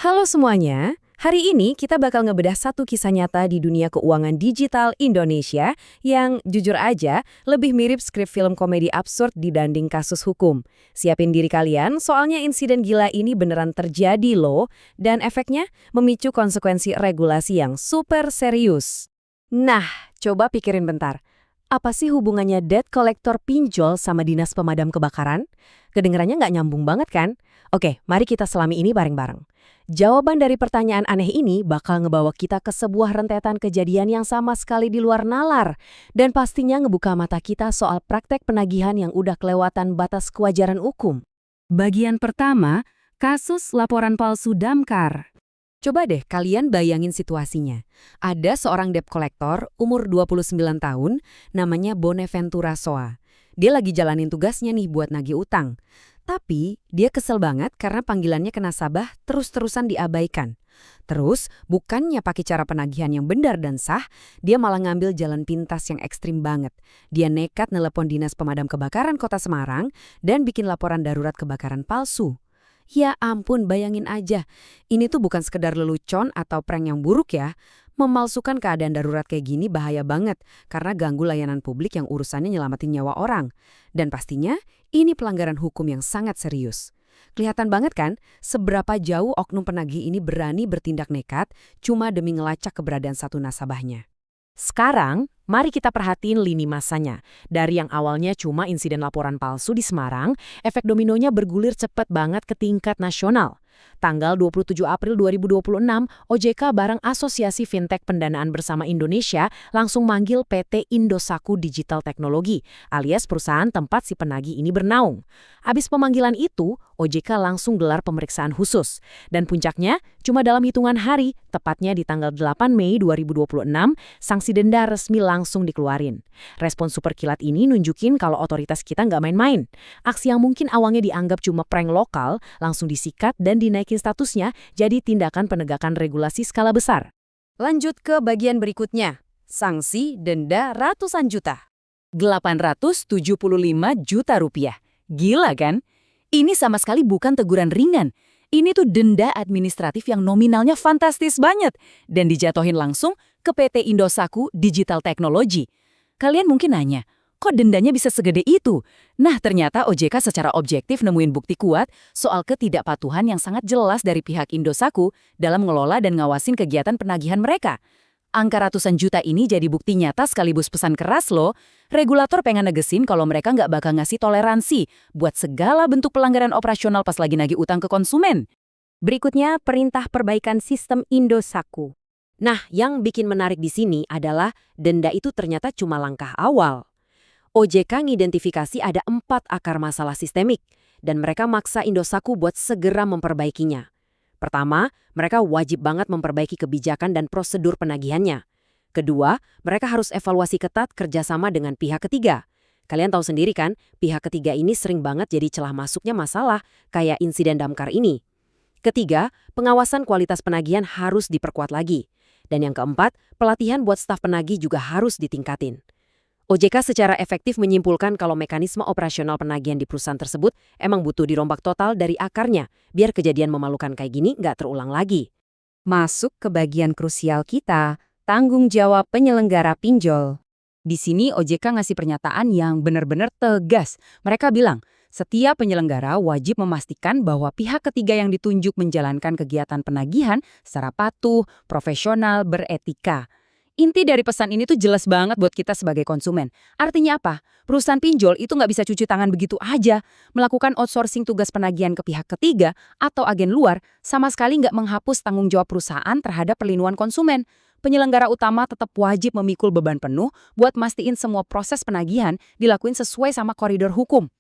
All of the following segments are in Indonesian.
Halo semuanya, hari ini kita bakal ngebedah satu kisah nyata di dunia keuangan digital Indonesia yang jujur aja lebih mirip skrip film komedi absurd dibanding kasus hukum. Siapin diri kalian, soalnya insiden gila ini beneran terjadi loh, dan efeknya memicu konsekuensi regulasi yang super serius. Nah, coba pikirin bentar. Apa sih hubungannya debt collector pinjol sama dinas pemadam kebakaran? Kedengarannya nggak nyambung banget kan? Oke, mari kita selami ini bareng-bareng. Jawaban dari pertanyaan aneh ini bakal ngebawa kita ke sebuah rentetan kejadian yang sama sekali di luar nalar. Dan pastinya ngebuka mata kita soal praktek penagihan yang udah kelewatan batas kewajaran hukum. Bagian pertama, kasus laporan palsu Damkar. Coba deh kalian bayangin situasinya. Ada seorang debt collector umur 29 tahun, namanya Boneventura Soa. Dia lagi jalanin tugasnya nih buat nagih utang. Tapi dia kesel banget karena panggilannya ke nasabah terus-terusan diabaikan. Terus, bukannya pakai cara penagihan yang benar dan sah, dia malah ngambil jalan pintas yang ekstrim banget. Dia nekat nelepon Dinas Pemadam Kebakaran Kota Semarang dan bikin laporan darurat kebakaran palsu. Ya ampun, bayangin aja. Ini tuh bukan sekedar lelucon atau prank yang buruk ya. Memalsukan keadaan darurat kayak gini bahaya banget karena ganggu layanan publik yang urusannya nyelamatin nyawa orang. Dan pastinya, ini pelanggaran hukum yang sangat serius. Kelihatan banget kan seberapa jauh oknum penagih ini berani bertindak nekat cuma demi ngelacak keberadaan satu nasabahnya. Sekarang, mari kita perhatiin lini masanya. Dari yang awalnya cuma insiden laporan palsu di Semarang, efek dominonya bergulir cepat banget ke tingkat nasional. Tanggal 27 April 2026, OJK bareng Asosiasi Fintech Pendanaan Bersama Indonesia langsung manggil PT Indosat Digital Teknologi, alias perusahaan tempat si penagih ini bernaung. Abis pemanggilan itu, OJK langsung gelar pemeriksaan khusus. Dan puncaknya, cuma dalam hitungan hari, tepatnya di tanggal 8 Mei 2026, sanksi denda resmi langsung dikeluarin. Respon super kilat ini nunjukin kalau otoritas kita nggak main-main. Aksi yang mungkin awalnya dianggap cuma prank lokal, langsung disikat dan dinaikin statusnya jadi tindakan penegakan regulasi skala besar. Lanjut ke bagian berikutnya. Sanksi denda ratusan juta. 875 juta rupiah. Gila kan? Ini sama sekali bukan teguran ringan. Ini tuh denda administratif yang nominalnya fantastis banget dan dijatuhin langsung ke PT Indosat Digital Technology. Kalian mungkin nanya, kok dendanya bisa segede itu? Nah, ternyata OJK secara objektif nemuin bukti kuat soal ketidakpatuhan yang sangat jelas dari pihak Indosat dalam ngelola dan ngawasin kegiatan penagihan mereka. Angka ratusan juta ini jadi bukti nyata sekaligus pesan keras loh. Regulator pengen negesin kalau mereka nggak bakal ngasih toleransi buat segala bentuk pelanggaran operasional pas lagi nagih utang ke konsumen. Berikutnya, perintah perbaikan sistem Indosat. Nah, yang bikin menarik di sini adalah denda itu ternyata cuma langkah awal. OJK ngidentifikasi ada 4 akar masalah sistemik, dan mereka maksa Indosat buat segera memperbaikinya. Pertama, mereka wajib banget memperbaiki kebijakan dan prosedur penagihannya. Kedua, mereka harus evaluasi ketat kerjasama dengan pihak ketiga. Kalian tahu sendiri kan, pihak ketiga ini sering banget jadi celah masuknya masalah, kayak insiden Damkar ini. Ketiga, pengawasan kualitas penagihan harus diperkuat lagi. Dan yang keempat, pelatihan buat staf penagih juga harus ditingkatin. OJK secara efektif menyimpulkan kalau mekanisme operasional penagihan di perusahaan tersebut emang butuh dirombak total dari akarnya, biar kejadian memalukan kayak gini nggak terulang lagi. Masuk ke bagian krusial kita, tanggung jawab penyelenggara pinjol. Di sini OJK ngasih pernyataan yang benar-benar tegas. Mereka bilang, setiap penyelenggara wajib memastikan bahwa pihak ketiga yang ditunjuk menjalankan kegiatan penagihan secara patuh, profesional, beretika. Inti dari pesan ini tuh jelas banget buat kita sebagai konsumen. Artinya apa? Perusahaan pinjol itu nggak bisa cuci tangan begitu aja. Melakukan outsourcing tugas penagihan ke pihak ketiga atau agen luar sama sekali nggak menghapus tanggung jawab perusahaan terhadap perlindungan konsumen. Penyelenggara utama tetap wajib memikul beban penuh buat mastiin semua proses penagihan dilakuin sesuai sama koridor hukum.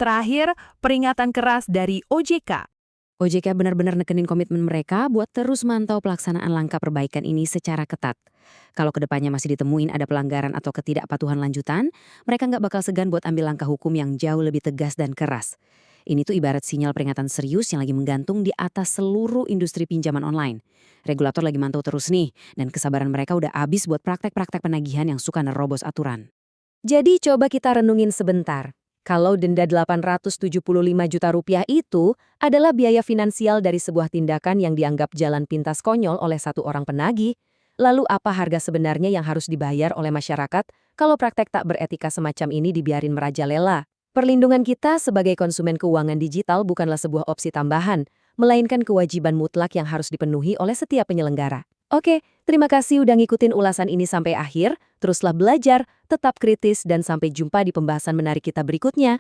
Terakhir, peringatan keras dari OJK. OJK benar-benar nekenin komitmen mereka buat terus mantau pelaksanaan langkah perbaikan ini secara ketat. Kalau kedepannya masih ditemuin ada pelanggaran atau ketidakpatuhan lanjutan, mereka nggak bakal segan buat ambil langkah hukum yang jauh lebih tegas dan keras. Ini tuh ibarat sinyal peringatan serius yang lagi menggantung di atas seluruh industri pinjaman online. Regulator lagi mantau terus nih, dan kesabaran mereka udah habis buat praktek-praktek penagihan yang suka nerobos aturan. Jadi coba kita renungin sebentar. Kalau denda 875 juta rupiah itu adalah biaya finansial dari sebuah tindakan yang dianggap jalan pintas konyol oleh satu orang penagih, lalu apa harga sebenarnya yang harus dibayar oleh masyarakat kalau praktek tak beretika semacam ini dibiarin merajalela? Perlindungan kita sebagai konsumen keuangan digital bukanlah sebuah opsi tambahan, melainkan kewajiban mutlak yang harus dipenuhi oleh setiap penyelenggara. Oke, terima kasih udah ngikutin ulasan ini sampai akhir. Teruslah belajar, tetap kritis, dan sampai jumpa di pembahasan menarik kita berikutnya.